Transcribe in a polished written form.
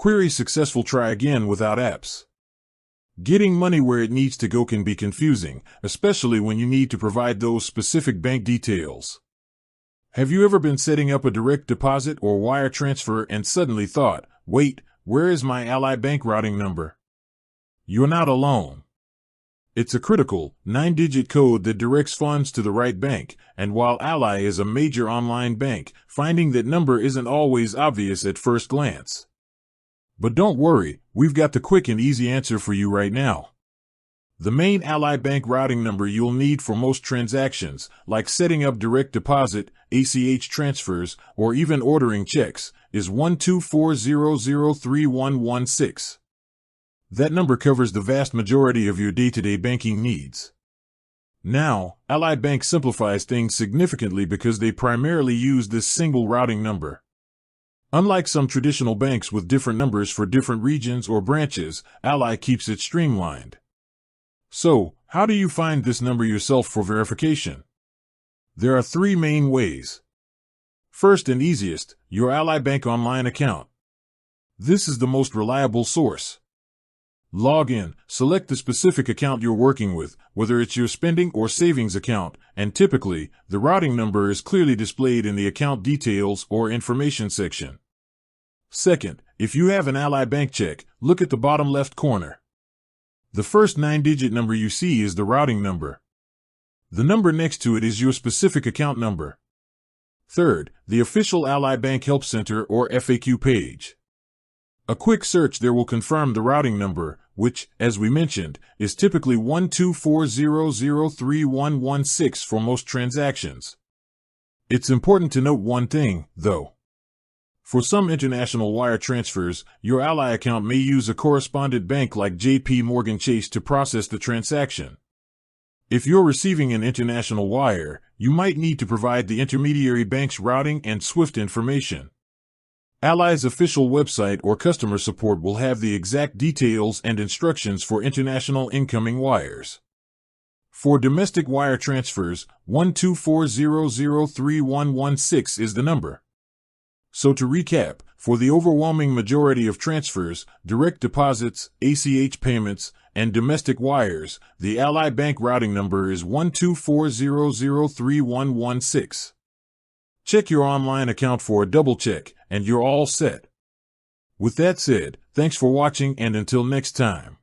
Query successful. Try again without apps. Getting money where it needs to go can be confusing, especially when you need to provide those specific bank details. Have you ever been setting up a direct deposit or wire transfer and suddenly thought, wait, where is my Ally Bank routing number? You're not alone. It's a critical, 9-digit code that directs funds to the right bank, and while Ally is a major online bank, finding that number isn't always obvious at first glance. But don't worry, we've got the quick and easy answer for you right now. The main Ally Bank routing number you'll need for most transactions, like setting up direct deposit, ACH transfers, or even ordering checks, is 124003116. That number covers the vast majority of your day-to-day banking needs. Now, Ally Bank simplifies things significantly because they primarily use this single routing number. Unlike some traditional banks with different numbers for different regions or branches, Ally keeps it streamlined. So, how do you find this number yourself for verification? There are 3 main ways. First and easiest, your Ally Bank online account. This is the most reliable source. Log in, select the specific account you're working with, whether it's your spending or savings account, and typically, the routing number is clearly displayed in the account details or information section. Second, if you have an Ally Bank check, look at the bottom left corner. The first 9-digit number you see is the routing number. The number next to it is your specific account number. Third, the official Ally Bank Help Center or FAQ page. A quick search there will confirm the routing number, which, as we mentioned, is typically 124003116 for most transactions. It's important to note one thing, though. For some international wire transfers, your Ally account may use a correspondent bank like JP Morgan Chase to process the transaction. If you're receiving an international wire, you might need to provide the intermediary bank's routing and SWIFT information. Ally's official website or customer support will have the exact details and instructions for international incoming wires. For domestic wire transfers, 124003116 is the number. So to recap, for the overwhelming majority of transfers, direct deposits, ACH payments, and domestic wires, the Ally Bank routing number is 124003116. Check your online account for a double check, and you're all set. With that said, thanks for watching and until next time.